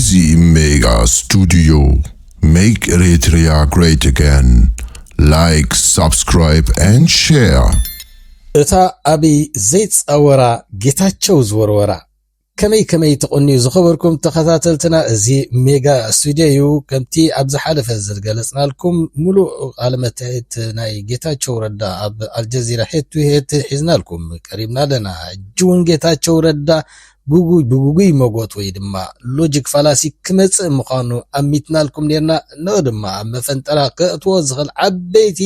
Easy Mega Studio. Make Eritrea great again. Like, subscribe and share. እታ አብይ ዘይፃወራ ጌታቸው ዝወርወራ ከመይ ተቆኒዩ ዝኸበርኩም ተኸታተልትና እዚ ሜጋ ስቱዲዮ ከምቲ ኣብ ዝሓለፈ ዝገለጽናልኩም ሙሉእ ቃለመታየት ናይ ጌታቸው ረዳ ኣብ አልጀዚራ ሄቱ ሒዝናልኩም ቀሪብና ለና ጅውን ጌታቸው ረዳ ጉጉይ መጎት ወይ ድማ ሎጂክ ፋላሲ ክመጽእ ምዃኑ ኣሚትናልኩም ነርና ነው ድማ መፈንጠራ ከእትዎ ዝኽእል ዓበይቲ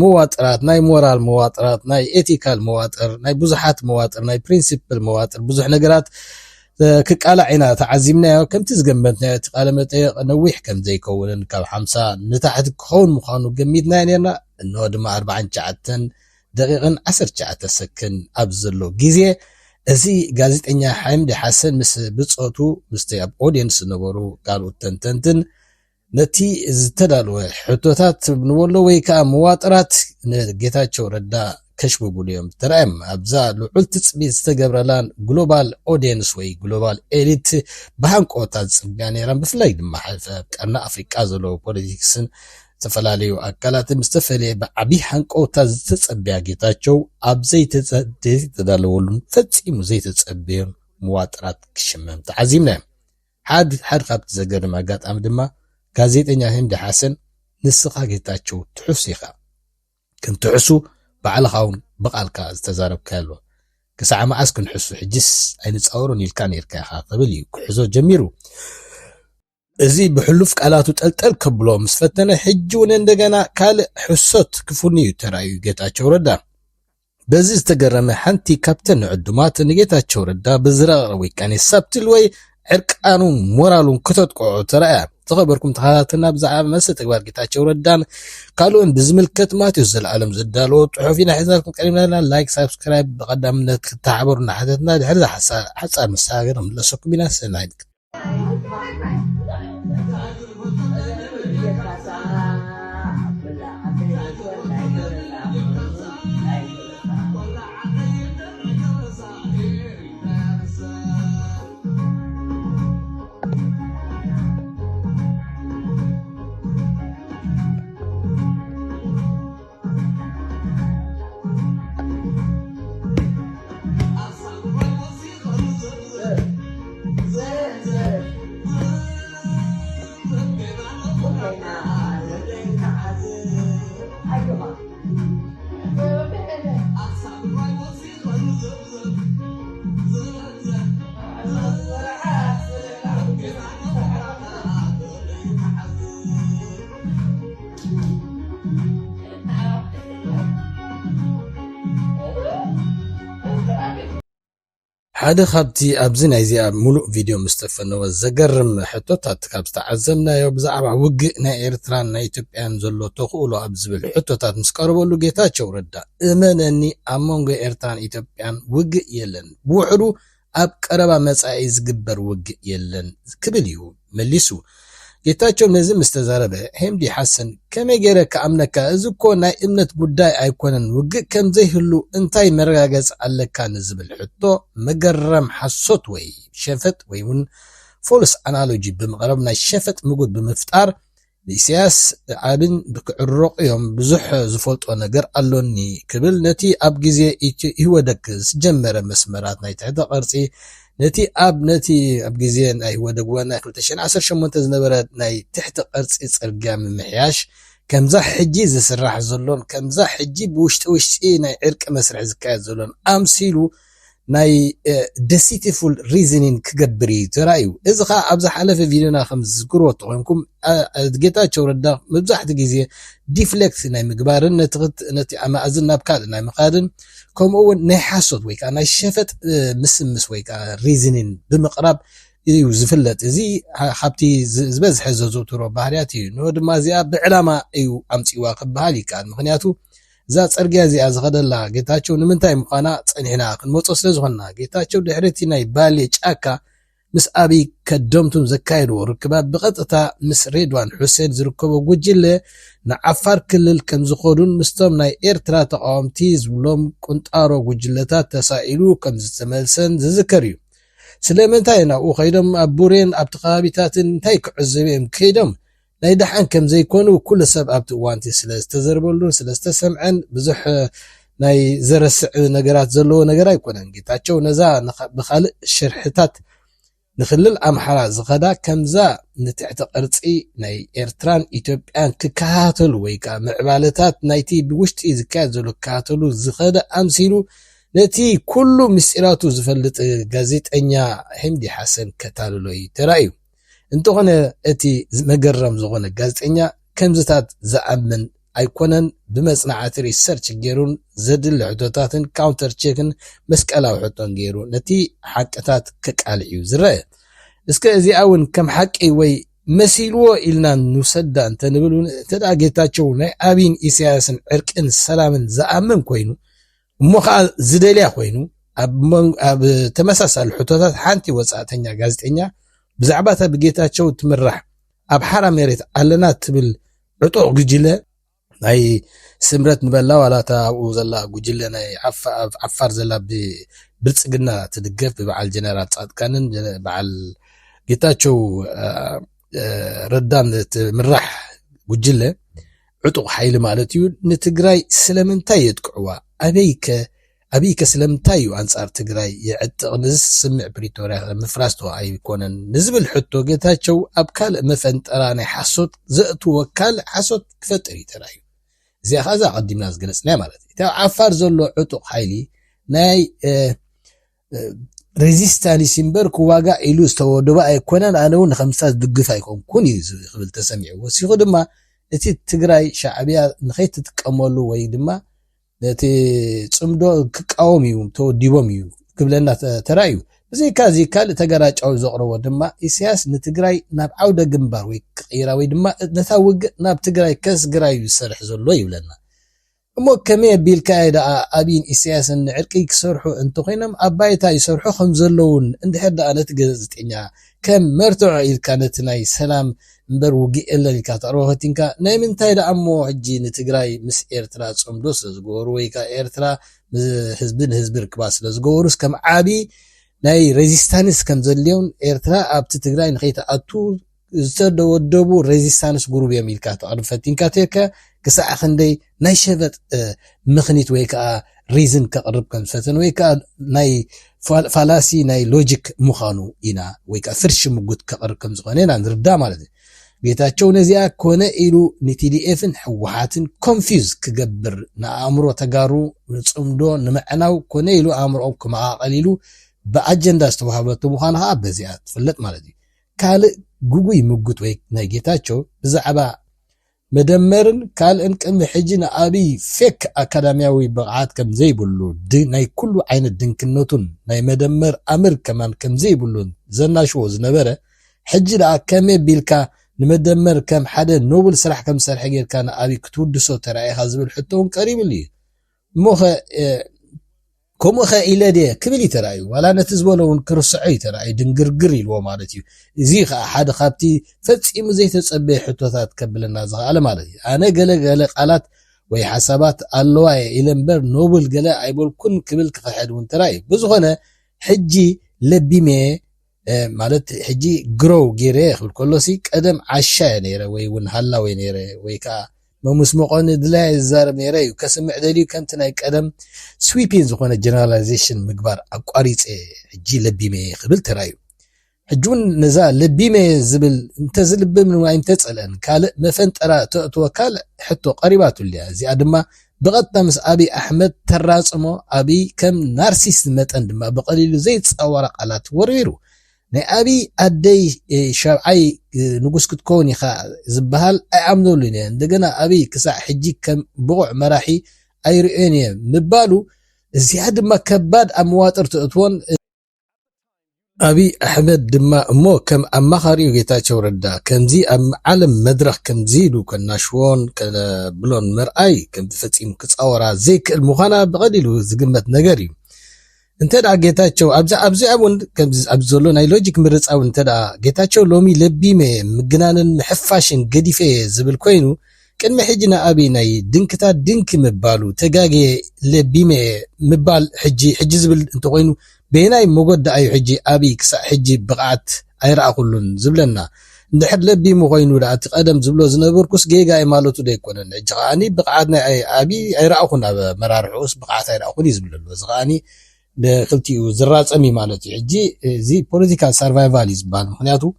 መዋጥራት ናይ ሞራል መዋጥራት ናይ ኤቲካል መዋጥር ናይ ብዙሓት መዋጥር ናይ ፕሪንሲፕል መዋጥር ብዙሕ ነገራት ክቃላዒና ተዓዚምናዮ ከምቲ ዝገመትናዮ እቲ ቃለ መጠይቕ ነዊሕ ከም ዘይከውንን ካብ 50 ንታሕቲ ክኸውን ምዃኑ ገሚትና ነርና ነው ድማ 49 ደቂቕን 19 ሰከንድ ኣብ ዘሎ ግዜ እዚ ጋዜጠኛ ሓምዲ ሓሰን ምስ ብጾቱ ምስቲ ኣብ ኦዲየንስ ነበሩ ካልኦት ተንተንትን ነቲ ዝተዳለወ ሕቶታት ንበሎ ወይ ከዓ መዋጥራት ጌታቸው ረዳ ከሽብጉሉ እዮም ተራእዮም ኣብዛ ልዑል ትፅቢት ዝተገብረላን ግሎባል ኦዲየንስ ወይ ግሎባል ኤሊት ብሃንቆታት ፅርግያ ነይረን ብፍላይ ድማ ቀርና ኣፍሪቃ ዘለዎ ፖለቲክስን ዝተፈላለዩ አካላት ምስተፈለየ ብዓቢ ሃንቆታት ዝተጸብያ ጌታቸው ኣብ ዘይተዳለወሉን ፈጺሙ ዘይተጸብየ መዋጥራት ክሽመም ተዓዚምና ሓደ ካብቲ ዘገርም ኣጋጣሚ ድማ ጋዜጠኛ ሓምዲ ሓሰን ንስኻ ጌታቸው ትሑስ ኢኻ ክንትሕሱ ባዕልኻውን በቃልካ ዝተዛረብካ ኣሎ ክሳዕ መዓስ ክንሕሱ ሕጅስ ኣይንፃወሩን ኢልካ ነርካ ኢኻ ቅብል እዩ ክሕዞ ጀሚሩ እዚ ብሕሉፍ ቃላቱ ጠልጠል ከብሎ ምስ ፈተነ ሕጂውን እንደገና ካልእ ሕሶት ክፉንዩ ተራእዩ ጌታቸው ረዳ በዚ ዝተገረመ ሓንቲ ካፕተን ዕዱማት ንጌታቸው ረዳ ብዝረቐ ወይ ካነ ሰብትል ወይ ዕርቃኑን ሞራሉን ከተጥቆዖ ተራእያ ተኸበርኩም ተኸታተልና ብዛዕባ መሰ ተግባር ጌታቸው ረዳን ካልኦን ብዝምልከት ማቴዎስ ዘለዓለም ዝዳለዎ ጽሑፍ ኢና ሒዝናልኩም ቀሪብና ላይክ ሰብስክራይብ ብቐዳምነት ክትተሓበሩና ሓተትና ድሕሪ ሓፃር መሰጋገር ምለሰኩም ኢና ሰናይ ሓደ ካብቲ ኣብዚ ናይዚኣ ሙሉእ ቪድዮ ምስተፈነወ ዘገርም ሕቶታት ካብ ዝተዓዘብናዮ ብዛዕባ ውግእ ናይ ኤርትራን ናይ ኢትዮጵያን ዘሎ ተኽእሎ ኣብ ዝብል ሕቶታት ምስ ቀረበሉ ጌታቸው ረዳ እመነኒ ኣብ መንጎ ኤርትራን ኢትዮጵያን ውግእ የለን ብውሕዱ ኣብ ቀረባ መጻኢ ዝግበር ውግእ የለን ክብል እዩ መሊሱ ጌታቸው ነዚ ምስተዛረበ ሓምዲ ሓሰን ከመይ ገይረ ከኣምነካ እዚ እኮ ናይ እምነት ጉዳይ ኣይኮነን ውግእ ከም ዘይህሉ እንታይ መረጋገጽ ኣለካ ንዝብል ሕቶ መገረም ሓሶት ወይ ሸፈጥ ወይ እውን ፎልስ ኣናሎጂ ብምቕረብ ናይ ሸፈጥ ምጉድ ብምፍጣር ኢሳያስ ኣብን ብክዕሮቕ እዮም ብዙሕ ዝፈልጦ ነገር ኣሎኒ ክብል ነቲ ኣብ ግዜ ይወደክ ዝጀመረ መስመራት ናይ ትሕተ ቅርጺ ነቲ ኣብ ግዜ ናይ ወደግዋ ናይ 2018 ዝነበረ ናይ ትሕቲ ቅርጺ ጽርግያ ምምሕያሽ ከምዛ ሕጂ ዝስራሕ ዘሎን ከምዛ ሕጂ ብውሽጢ ናይ ዕርቂ መስርሕ ዝካየድ ዘሎን ኣምሲሉ ናይ deceitful reasoning ክገብር ተራእዩ እዚ ኸ ኣብ ዝሓለፈ ቪድዮና ከም ዝዝክርዎ ተኾንኩም ጌታቸው ረዳ መብዛሕቲ ግዜ ዲፍሌክት ናይ ምግባርን ነቲ ኣማእዝን ናብ ካልእ ናይ ምኻድን ከምኡውን ናይ ሓሶት ወይ ከዓ ናይ ሸፈጥ ምስምስ ወይ ከዓ ሪዝኒንግ ብምቕራብ እዩ ዝፍለጥ እዚ ሓብቲ ዝበዝሐ ዘዘውትሮ ባህርያት እዩ ነው ድማ እዚኣ ብዕላማ እዩ ኣምፂዋ ክበሃል ይከኣል ምክንያቱ እዛ ጽርግያ እዚኣ ዝኸደላ ጌታቸው ንምንታይ ምዃና ጸኒሕና ክንመጾ ስለ ዝኾንና ጌታቸው ድሕርቲ ናይ ባሌ ጫካ ምስ አብይ ከደምቱም ዘካይዱ ርክባት በቀጥታ ምስ ሬድዋን ሁሴን ዝርከቡ ጉጅለ ንዓፋር ክልል ከም ዝኸዱን ምስቶም ናይ ኤርትራ ተቃዋምቲ ዝብሎም ቁንጣሮ ጉጅለታት ተሳኢሉ ከም ዝተመልሰን ዝዝከር እዩ። ስለምንታይ ናኡ ኸይዶም ኣብ ቡሬን ኣብቲ ከባቢታትን እንታይ ክዕዘብ እዮም ከይዶም ናይ ደሓን ከም ዘይኮኑ ኩሉ ሰብ ኣብቲ እዋንቲ ስለ ዝተዘርበሉን ስለ ዝተሰምዐን ብዙሕ ናይ ዘረስዕ ነገራት ዘለዎ ነገር ኣይኮነን ጌታቸው ነዛ ብኻልእ ሽርሕታት ንኽልል ኣምሓራ ዝኸዳ ከምዛ ንትሕቲ ቅርፂ ናይ ኤርትራን ኢትዮጵያን ክከታተሉ ወይ ከዓ ምዕባለታት ናይቲ ብውሽጢ ዝካየድ ዘሎ ክከታተሉ ዝኸደ ኣምሲሉ ነቲ ኩሉ ምስጢራቱ ዝፈልጥ ጋዜጠኛ ሕምዲ ሓሰን ከታልሎ ተራእዩ እንተኾነ እቲ መገረም ዝኾነ ጋዜጠኛ ከምዝታት ዝኣምን ኣይኮነን ብመጽናዕቲ ሪሰርች ገይሩን ዘድሊ ሕቶታትን ካውንተር ቼክን መስቀላዊ ሕቶን ገይሩ ነቲ ሓቅታት ከቃልዕ ዝረአ እስከ እዚኣ እውን ከም ሓቂ ወይ መሲልዎ ኢልና ንውሰዳ እንተንብሉ ተዳ ጌታቸው ናይ ኣብይን ኢሳያስን ዕርቅን ሰላምን ዝኣምን ኮይኑ እሞ ከዓ ዝደልያ ኮይኑ ኣብ ተመሳሳሊ ሕቶታት ሓንቲ ወጻእተኛ ጋዜጠኛ ብዛዕባ ብጌታቸው ትምራሕ ኣብ ሓራ መሬት ኣለና ትብል ዕጡቕ ጉጅለ ናይ ስምረት ንበላ ዋላታ ኣብኡ ዘላ ጉጅለ ናይ ዓፋር ዘላ ብልጽግና ትድገፍ ብበዓል ጀነራል ጻድቃንን በዓል ጌታቸው ረዳን ትምራሕ ጉጅለ ዕጡቕ ሓይሊ ማለት እዩ ንትግራይ ስለምንታይ የጥቅዕዋ ኣብይከ ስለምንታይ እዩ አንጻር ትግራይ የዕጥቕ ንዝስምዕ ፕሪቶሪያ ምፍራስ ኣይኮነን ንዝብል ሕቶ ጌታቸው ኣብ ካልእ መፈንጠራ ናይ ሓሶት ዘእትዎ ካልእ ሓሶት ክፈጥር ይተራዩ እዚኣ ኸዛ ቀዲምና ዝገለጽና ማለት እዩ ዓፋር ዘሎ ዕጡቕ ሓይሊ ናይ ሬዚስታንስ እምበር ክዋጋ ኢሉ ዝተወደባ ኣይኮነን ኣነ እውን ንኸምሳት ዝድግፍ ኣይኮንኩን እዩ ዝብል ተሰሚዑ ወሲኹ ድማ እቲ ትግራይ ሻዕብያ ንኸይትጥቀመሉ ወይ ድማ ነቲ ጽምዶ ክቃወም እዩ ተወዲቦም እዩ ክብለና ተራእዩ ብዘይካ እዚ ካልእ ተገራጫዊ ዘቕረቦ ድማ ኢሳያስ ንትግራይ ናብ ዓውደ ግንባር ወይ ክቕይራ ወይ ድማ ነታ ውግእ ናብ ትግራይ ከስግራይ ዝሰርሕ ዘሎ ይብለና እሞ ከመይ ኣቢልካ ደኣ ኣብይን ኢሳያስን ንዕርቂ ክሰርሑ እንተኾይኖም ኣብ ባይታ ይሰርሑ ከም ዘለውን እንድሕር ደኣ ነቲ ጋዜጠኛ ከም መርትዖ ኢልካ ነቲ ናይ ሰላም እምበር ውግእ የለን ኢልካ ተቕርቦ ከቲንካ ናይ ምንታይ ደኣ እሞ ሕጂ ንትግራይ ምስ ኤርትራ ጽምዶ ስለ ዝገበሩ ወይ ከዓ ኤርትራ ህዝቢ ንህዝቢ ርክባ ስለ ዝገበሩ ከም ዓብዪ ናይ ሬዚስታንስ ከም ዘልዮም ኤርትራ ኣብቲ ትግራይ ንኸይተኣቱ ዝተወደቡ ሬዚስታንስ ግሩብ እዮም ኢልካ ተቕርብ ፈቲንካ ተይርከ ክሳዕ ክንደይ ናይ ሸበጥ ምኽኒት ወይ ከዓ ሪዝን ከቕርብ ከም ዝፈተን ወይ ከዓ ናይ ፋላሲ ናይ ሎጂክ ምዃኑ ኢና ወይ ከዓ ፍርሺ ምጉት ከቕርብ ከም ዝኾነ ኢና ንርዳ ማለት እዩ ጌታቸው ነዚኣ ኮነ ኢሉ ንቲዲኤፍን ሕወሓትን ኮንፊውዝ ክገብር ንኣእምሮ ተጋሩ ጽምዶ ንምዕናው ኮነ ኢሉ ኣእምሮኦም ክመቓቐል ኢሉ ብኣጀንዳ ዝተዋሃበቱ ምዃኑ ከዓ በዚኣ ትፍለጥ ማለት እዩ ካልእ ጉጉይ ምጉት ወይ ናይ ጌታቸው ብዛዕባ መደመርን ካልእን ቅድሚ ሕጂ ንኣብይ ፌክ ኣካዳሚያዊ ብቕዓት ከም ዘይብሉ ናይ ኩሉ ዓይነት ድንክነቱን ናይ መደመር ኣምር ከማን ከም ዘይብሉን ዘናሽዎ ዝነበረ ሕጂ ደኣ ከመይ ቢልካ ንመደመር ከም ሓደ ኖብል ስራሕ ከም ዝሰርሐ ጌርካ ንኣብይ ክትውድሶ ተራእይኻ ዝብል ሕቶውን ቀሪብሉ እዩ እሞኸ ከምኡኸ ኢለደ ክብል ይተራእዩ ዋላ ነቲ ዝበለውን ክርስዖ ይተራእዩ ድንግርግር ኢልዎ ማለት እዩ እዚ ከዓ ሓደ ካብቲ ፈፂሙ ዘይተጸበየ ሕቶታት ከብለና ዝኽኣለ ማለት እዩ ኣነ ገለ ቃላት ወይ ሓሳባት ኣለዋ ኢለ እምበር ኖብል ገለ ኣይበልኩን ክብል ክኽሕድ እውን ተራእዩ ብዝኾነ ሕጂ ለቢሜ ማለት ሕጂ ግሮው ገይረ ክብል ከሎሲ ቀደም ዓሻየ ነይረ ወይ እውን ሃላወይ ነይረ ወይ ከዓ መሙስ መቆኒ ድላይ ዝዛረብ ነይረ እዩ ከስምዕ ደልዩ ከምቲ ናይ ቀደም ስዊፒን ዝኾነ ጀነራላይዜሽን ምግባር ኣቋሪፀ ሕጂ ለቢሜ ክብል ተራእዩ ሕጂ እውን ነዛ ለቢሜ ዝብል እንተዝልብም ንዋይ እንተፀልአን ካልእ መፈንጠራ ተእትወ ካልእ ሕቶ ቀሪባቱልያ እዚኣ ድማ ብቐጥታ ምስ ኣብይ ኣሕመድ ተራፅሞ ኣብይ ከም ናርሲስ መጠን ድማ ብቐሊሉ ዘይተፃወረ ቃላት ወርቢሩ ናይ ኣብይ ኣደይ ሸብዓይ ንጉስ ክትከውን ኢኻ ዝበሃል ኣይኣምነሉ እየ እንደገና ኣብይ ክሳዕ ሕጂ ከም ብቑዕ መራሒ ኣይርአዮን እየ ምባሉ እዚኣ ድማ ከባድ ኣብ መዋጥር ትእትዎን ኣብይ ኣሕመድ ድማ እሞ ከም ኣማኻሪኡ ጌታቸው ረዳ ከምዚ ኣብ ዓለም መድረኽ ከምዚ ኢሉ ከናሽዎን ከብሎን መርኣይ ከም ፈፂሙ ክፃወራ ዘይክእል ምዃና ብቐሊሉ ዝግመት ነገር እዩ እንተዳ ጌታቸው ኣብዚ እውን ኣብዚ ዘሎ ናይ ሎጂክ ምርፃው እንተዳ ጌታቸው ሎሚ ለቢሜ ምግናንን ምሕፋሽን ገዲፈ ዝብል ኮይኑ ቅድሚ ሕጂ ንኣብይ ናይ ድንክታት ድንኪ ምባሉ ተጋጌ ለቢሜ ምባል ሕጂ ዝብል እንተኮይኑ بيناي مقود أي حجي أبي كسا حجي بقعت أي رأخلون زبلنا ندحر لبي مغينو لأتي قدم زبلو زنبركوس جيجا أي مالوتو ديكونا جغاني بقعتنا أي أبي أي رأخونا مرار حوس بقعت أي رأخوني زبلو زغاني دخلتي زرات أمي مالتي حجي زي political survivalism مخنياتو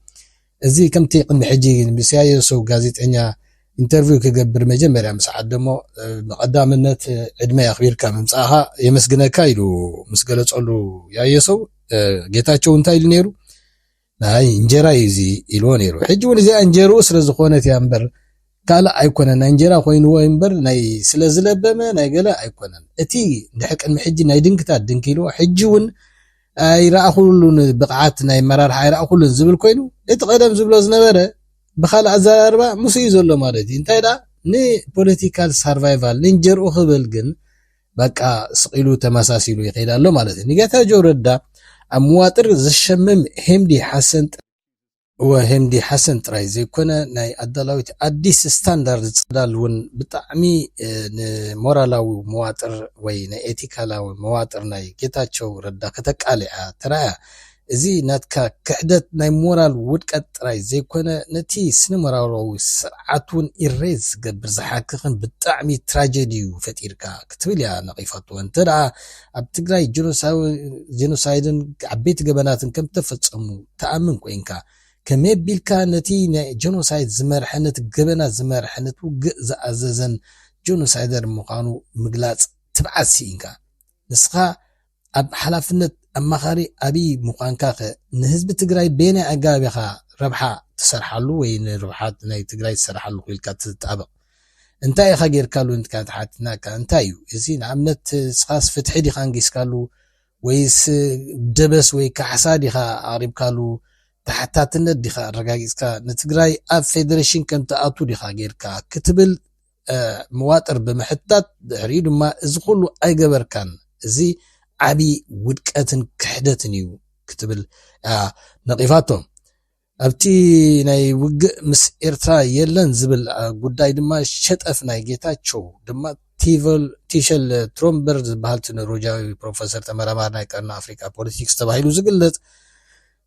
زي كمتي قن حجي بسيايسو غازيت أنيا انترفيو كقبر مجمع مساعد دمو مقدام النت عدما يخبير كامل مساها يمسقنا كايلو مسقلة تقولو يا يسو جيتاتشو انتايل نيرو ناي انجيرا يزي إلو نيرو حجون زي انجيرو سلزخونة يامبر قال ايكونن انجيرا خوينو يامبر ناي سلزلبما ناي قلا ايكونن اتي دحك المحجي ناي دنكتا دنكيلو حجون اي رأخولون بقعات ناي مرار حي رأخولون زبل كوينو اتقدم زبلو زنبرة بخال أزاربا مسيزو له مالتي انتاي دا ني political survival ننجر أخبل جن بقى سقيلو تماساسيلو يقيدا له مالتي نيجاتا جو ردا أمواتر زشمم همدي حسن تراي زي كنا ناي أدلاويت أديس ستاندرد صدالون بطعمي مورالو مواتر وي ناي إتيكالاو مواتر ناي كتاتشو ردا كتك عليها ترايا زي ناتكا كحدت ناي مورال ودكت تراي زي كنا نتي سنمورالو سرعتون إريز قبر زحاكخن بطعمي تراجيديو فتيركا كتبليا نقيفاتو انترا أبتقراي جنوسايدن عبيت قبناتن كم تفتسمو تأمن كوينكا كمي بيلكا نتي جنوسايد زمرحنت قبنا زمرحنت زأززن جنوسايدر مقانو مقلات تبعسي إنكا نسخا أب حلافنت أما خاري أبي مقانكاك نهزب تقراي بين أقابيخا ربحا تسرحلو وين ربحات ناي تقراي تسرحلو قيلكا تتعبق انتاي خاقير كالو انت كانت حاتناكا انتايو يزين عمنت سخاص فتحي دي خانقيس كالو ويس دبس وي كحسادي خا قريب كالو تحتاتنا دي خا رقاقيس كا نتقراي أب فيدريشن كنت آتو دي خاقير كا كتبل مواتر بمحتات ريدو ما ازخلو أي قبر كان زي عبي ودكاتن كحدتنيو كتبل نقيفاتهم أبتي ناي وق مس إرترا يلن زبل قداي دما شتقف ناي جيتاتشو دما تيشل ترومبرز بهالتن روجاوي بروفيسور تمرمار ناي كارنا أفريكا بوليتيكس تباهيلو زقلت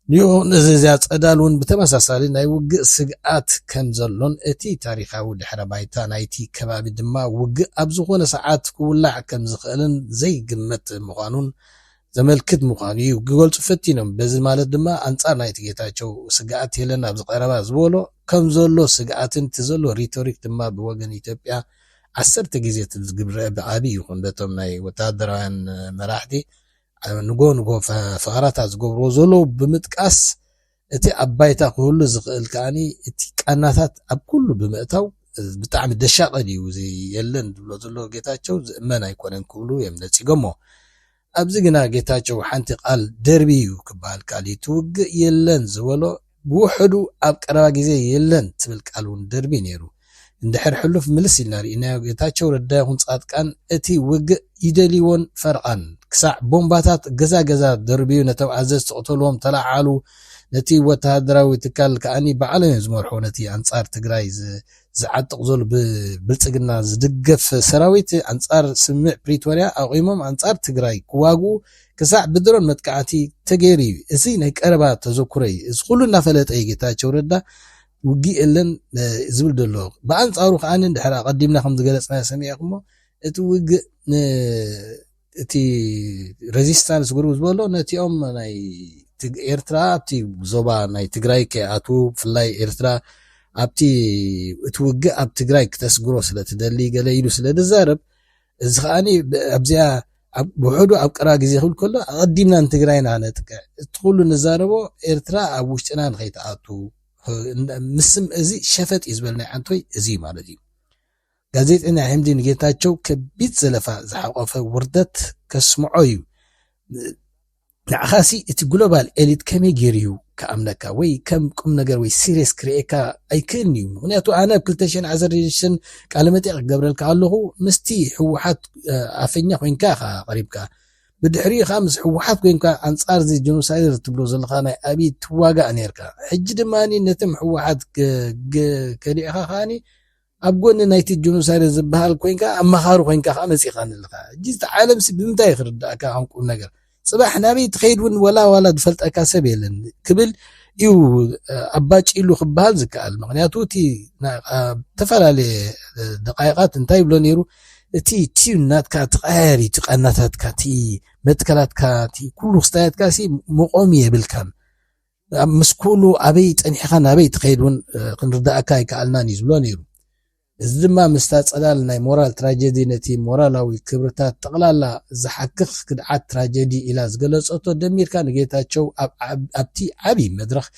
نيو نزيزات أدالون بتمساسالي ناي وق سقات كمزلون اتي تاريخاو دحرا بايتا نايتي كبابي دما وق أبزخون ساعات كولاع كمزخلن زي قمت مقانون زملكت مقاني وقول صفتينم بزي مالت دما أنصار نايتي جيتاچو سقات يلنا بزقربا زبولو كمزلو سقاتن تزلو ريتوريك دما بوغن إثيوبيا عسرت جيزيت القبر بأبي يكون بتم ناي وتادران مراحدي نقو فقرات زقبرو زلو بمتقاس اتي أبايتا كله زقل كاني اتي كاناتات أب كله بمقتاو بتعم الدشاقة ديو زي يلن دلو زلو جيتاچو زمنا يكونن كله يمنتي قمو أبزقنا جيتاچو حانتي قال دربيو كبال كالي توق يلن زولو بوحدو أب قربا جيزي يلن تبل كالون دربي نيرو اندحر حلوف ملسي الناري إنا جيتاچو رداهون صادقان اتي وق يدليون فرقان كساع بومباتات جزا دربيو نتو عزز تقتلهم تلعالو نتي وتهدراوي تكال كأني بعلم يزمرحو نتي أنصار تقراي زعاد تقزل بلتقنا زدقف سراويت أنصار سمع بريتوريا أو إمام أنصار تقراي كواغو كساع بدرون متكعاتي تقيري إزي نايك أربا تزوكري إز خلونا فلت أي جيتاچو ردا وقي إلن زبل دلوغ بأنصارو خانين دحرا قدمنا خمس قلسنا سميعكمو اتو وق اتي ريزيستانس غروز بولو نتي ناي إيرترا أبتي زوبا ناي تقراي كأتو فلاي إيرترا أبتي توقع أب تقراي كتسقرو سلا تدلي قليلو سلا دزارب إزخاني أبزيا بوحدو أب قرا جزي خل كله قدمنا نتقراينا عنا تقولوا نزاربو إيرترا أبوشتنا نخيت أتو مسم أزي شفت إزبلنا عنتوي أزي مالدي قازيت إنا همدي نجيتاتشو كبيت زلفا زحقوفا وردت كسمعويو نعخاسي اتقلوبال إليت كمي جيريو كأمنكا وي كم نجر وي سيريس كريكا أي كنيو مغنياتو أنا بكلتشين عزريشن كعلمتي قبل الكعلغو مستي حوحات عفنيا وينكاخا قريبكا بدحري خامس حوحات وينكا أنصار زي جنوسايدر تبلوز الخانة أبي تواقع نيركا حج دماني نتم حوحات كريخا خاني أبقون نايتي جنوسايدر زبهال كوينكا أما خارو كوينكا خامس يخان اللخا جيزت عالم سي بمتاي خرد أكا هنكو نجر ጽባሕ ናበይ ትኸይድውን ወላ ድፈልጠካ ሰብ የለን ክብል እዩ ኣባጭ ኢሉ ክበሃል ዝከኣል ምክንያቱ እቲ ተፈላለየ ደቃይቃት እንታይ ብሎ ነይሩ እቲ ናትካ ተቀያሪ ትቀናታትካ እቲ መትከላትካ እቲ ኩሉ ክስታያትካ መቆሚ የብልካን ምስ ኩሉ ኣበይ ፀኒሕካ ናበይ ትኸይድውን ክንርዳእካ ይከኣልናን እዩ ዝብሎ ነይሩ እዚ ድማ ምስታ ፀላል ናይ ሞራል ትራጀዲ ነቲ ሞራላዊ ክብርታት ጠቕላላ ዝሓክኽ ክድዓት ትራጀዲ ኢላ ዝገለጸቶ ደሚርካ ንጌታቸው ኣብቲ ዓብይ መድረኽ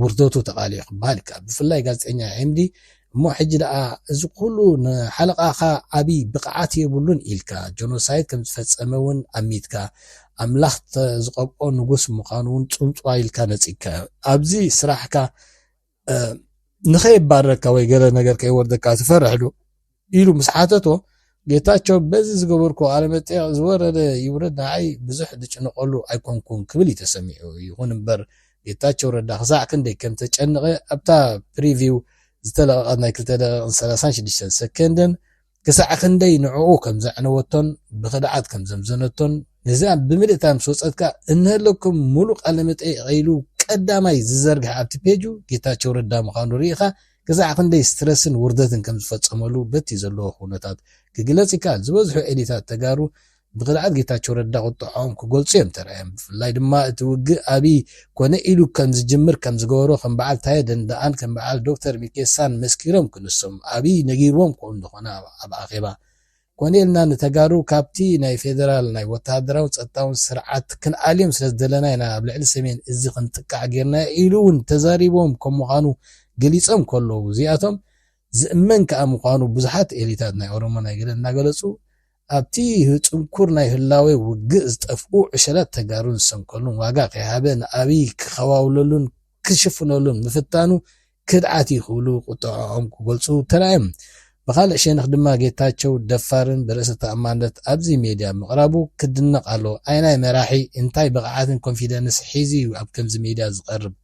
ውርደቱ ተቃሊዑ ክበሃል ይከኣል ብፍላይ ጋዜጠኛ ኤምዲ እሞ ሕጂ ደኣ እዚ ኩሉ ንሓለቃኻ ዓብይ ብቕዓት የብሉን ኢልካ ጀኖሳይድ ከም ዝፈፀመ እውን ኣሚትካ ኣምላኽ ዝቐብኦ ንጉስ ምዃኑ እውን ፅምፅዋ ኢልካ ነፂካ ኣብዚ ስራሕካ ንኸይባረካ ወይ ገለ ነገር ከይወርደካ ትፈርሕሉ ኢሉ ምስ ሓተቶ ጌታቸው በዚ ዝገበርኮ ኣለመጤቕ ዝወረደ ይውረድ ንዓይ ብዙሕ ዝጭንቐሉ ኣይኮንኩን ክብል ተሰሚዑ ይኹን እምበር ጌታቸው ረዳ ክሳዕ ክንደይ ከም ተጨነቐ ኣብታ ፕሪቪው ዝተለቐቐት ናይ 2:36 ሰከንድን ክሳዕ ክንደይ ንዕኡ ከም ዘዕነወቶን ብክድዓት ከም ዘምዘነቶን ነዛ ብምልእታ ምስ ወፀትካ እንህለኩም ሙሉእ ቃለመጠይቕ ኢሉ ቀዳማይ ዝዘርግሕ ኣብቲ ፔጁ ጌታቸው ረዳ ምዃኑ ርኢኻ ክሳዕ ክንደይ ስትረስን ውርደትን ከም ዝፈፀመሉ በቲ ዘለዎ ኩነታት ክግለጽ ይከኣል ዝበዝሑ ኤሊታት ተጋሩ ብክድዓት ጌታቸው ረዳ ቁጥዖም ክገልጹ እዮም ተራእዮም ብፍላይ ድማ እቲ ውግእ ኣብይ ኮነ ኢሉ ከም ዝጅምር ከም ዝገበሮ ከም በዓል ታየ ደንደኣን ከም በዓል ዶክተር ሚኬሳን መስኪሮም ክንሶም ኣብይ ነጊርዎም ኮ እንደኾነ ኣብ ኣኼባ ኮኔልና ንተጋሩ ካብቲ ናይ ፌደራል ናይ ወታደራዊ ጸጥታውን ስርዓት ክንኣልዮም ስለዝደለና ኢና ኣብ ልዕሊ ሰሜን እዚ ክንጥቃዕ ጌርና ኢሉ እውን ተዛሪቦም ከም ምዃኑ ገሊፆም ከለዉ እዚኣቶም ዝእመን ከዓ ምዃኑ ብዙሓት ኤሊታት ናይ ኦሮሞ ናይ ገለ እናገለጹ ኣብቲ ፅንኩር ናይ ህላዌ ውግእ ዝጠፍኡ ዕሸላት ተጋሩን ዝሰንከሉን ዋጋ ከይሃበ ንኣብይ ክኸዋውለሉን ክሽፍነሉን ምፍታኑ ክድዓት ይኽብሉ ቁጥዖም ክገልጹ ተራእዮም ብኻልእ ሸነኽ ድማ ጌታቸው ደፋርን ብርእሲ ተኣማንነት ኣብዚ ሜድያ ምቕራቡ ክድነቕ ኣሎ ኣይናይ መራሒ እንታይ ብቕዓትን ኮንፊደንስ ሒዙ ኣብ ከምዚ ሜድያ ዝቐርብ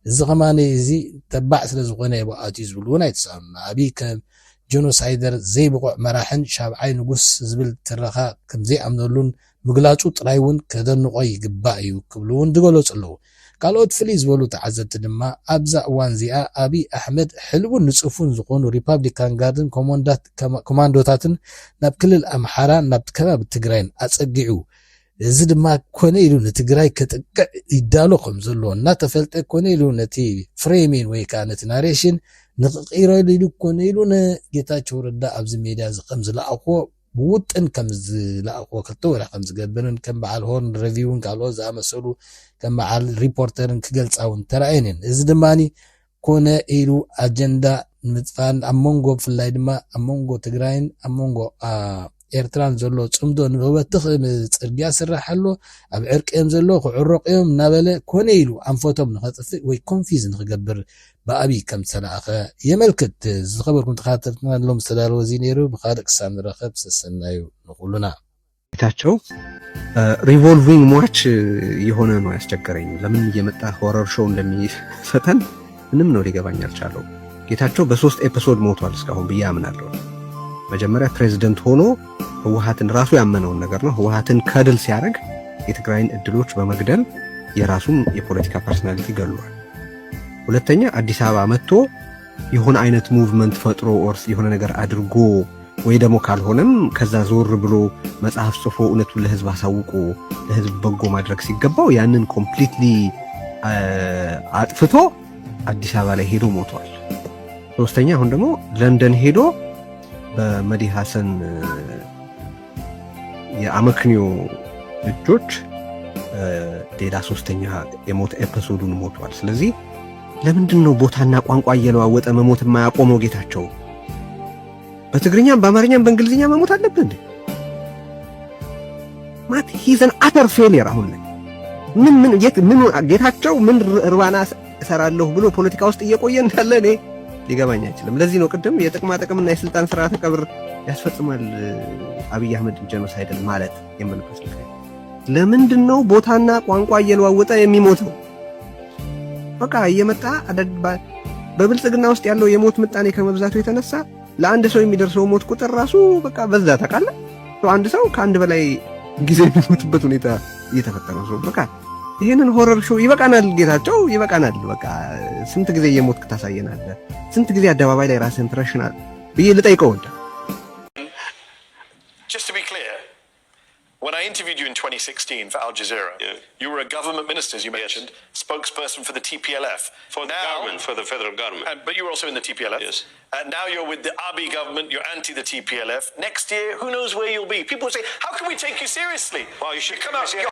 እዚ ኸማነ እዚ ተባዕ ስለ ዝኾነ የብኣት እዩ ዝብሉ እውን ኣይተሰኣኑ ኣብይ ከም ጀኖሳይደር ዘይብቑዕ መራሕን ሻብዓይ ንጉስ ዝብል ትረኻ ከም ዘይኣምነሉን ምግላፁ ጥራይ እውን ከደንቆ ይግባእ እዩ ክብሉ እውን ዝገለጹ ኣለዉ ካልኦት ፍልይ ዝበሉ ተዓዘብቲ ድማ ኣብዛ እዋን እዚኣ ኣብይ ኣሕመድ ሕልውን ንፅፉን ዝኾኑ ሪፓብሊካን ጋርድን ኮማንዶታትን ናብ ክልል ኣምሓራ ናብ ከባቢ ትግራይን ኣፀጊዑ እዚ ድማ ኮነ ኢሉ ንትግራይ ከጥቅዕ ይዳሎ ከም ዘሎ እናተፈልጠ ኮነ ኢሉ ነቲ ፍሬሚን ወይ ከዓ ነቲ ናሬሽን ንኽቂረሉ ኢሉ ኮነ ኢሉ ንጌታቸው ረዳ ኣብዚ ሜድያ ከም ዝለኣኽዎ ብውጥን ከም ዝለኣኽዎ ክልተ ወርሒ ከም ዝገብርን ከም በዓል ሆርን ሬቪውን ካልኦት ዝኣመሰሉ ከም በዓል ሪፖርተርን ክገልፃውን ተራእየን እየን እዚ ድማኒ ኮነ ኢሉ ኣጀንዳ ንምጥፋን ኣብ መንጎ ብፍላይ ድማ ኣብ መንጎ ትግራይን ኣብ መንጎ ኤርትራን ዘሎ ፅምዶ ንበትኽ ፅርግያ ስራሕ ኣሎ ኣብ ዕርቅዮም ዘሎ ክዕረቕ እዮም እናበለ ኮነ ኢሉ ኣንፈቶም ንኸጥፍእ ወይ ኮንፊዝ ንክገብር ብኣብይ ከም ዝተለኣኸ የመልክት ዝኸበርኩም ተኸታተልትና ሎም ዝተዳለወ እዚ ነይሩ ብኻልእ ክሳብ ንረኸብ ሰሰናዩ ንኹሉና ጌታቸው ሪቮልቪንግ ሞርች የሆነ ነው ያስቸገረኝ ለምን እየመጣ ሆረር ሾው እንደሚፈተን ምንም ነው ሊገባኝ አልቻለው ጌታቸው በ3 ኤፒሶድ ሞቷል እስካሁን ብዬ አምናለሁ መጀመሪያ ፕሬዝዳንት ሆኖ ህወሓትን ራሱ ያመነውን ነገር ነው ህወሓትን ከድል ሲያደርግ የትግራይን እድሎች በመግደል የራሱን የፖለቲካ ፐርሰናሊቲ ገሏል ሁለተኛ አዲስ አበባ መጥቶ የሆነ አይነት ሙቭመንት ፈጥሮ ኦርስ የሆነ ነገር አድርጎ ወይ ደግሞ ካልሆነም ከዛ ዞር ብሎ መጽሐፍ ጽፎ እውነቱን ለህዝብ አሳውቆ ለህዝብ በጎ ማድረግ ሲገባው ያንን ኮምፕሊትሊ አጥፍቶ አዲስ አበባ ላይ ሄዶ ሞቷል ሶስተኛ አሁን ደግሞ ለንደን ሄዶ በመዲ ሐሰን የአመክንዮ እጆች ሌላ ሶስተኛ የሞት ኤፒሶዱን ሞቷል ስለዚህ ለምንድነው ቦታና ቋንቋ እየለዋወጠ መሞት የማያቆመው ጌታቸው በትግርኛም በአማርኛም በእንግሊዝኛ መሞት አለበት ማት ሂዝ አን አተር ፌሊየር አሁን ምን ጌታቸው ምን እርባና እሰራለሁ ብሎ ፖለቲካ ውስጥ እየቆየ እንዳለ እኔ ሊገባኝ አይችልም ለዚህ ነው ቅድም የጥቅማጥቅምና የስልጣን ስርዓተ ቀብር ያስፈጽማል አብይ አህመድ ጀኖሳይድን ማለት የምንፈስ ነው ለምንድነው ቦታና ቋንቋ እየለዋወጠ የሚሞተው በቃ እየመጣ በብልጽግና ውስጥ ያለው የሞት ምጣኔ ከመብዛቱ የተነሳ ለአንድ ሰው የሚደርሰው ሞት ቁጥር ራሱ በቃ በዛ ተቃለ አንድ ሰው ከአንድ በላይ ጊዜ የሚሞትበት ሁኔታ እየተፈጠረ ነው። በቃ ይሄንን ሆረር ሾው ይበቃናል፣ ጌታቸው ይበቃናል። በቃ ስንት ጊዜ እየሞትክ ታሳየናለህ? ስንት ጊዜ አደባባይ ላይ ራስህን ትረሽናል ብዬ ልጠይቀው ወደ Just to be clear, when I interviewed you in 2016 for Al Jazeera, you were a government minister, as you mentioned, spokesperson for the TPLF. For the government, for the federal government. But you were also in the TPLF. Yes. Now you're with the Abiy government, you're anti the TPLF. Next year, who knows where you'll be? People say, how can we take you seriously? Well, you should come out.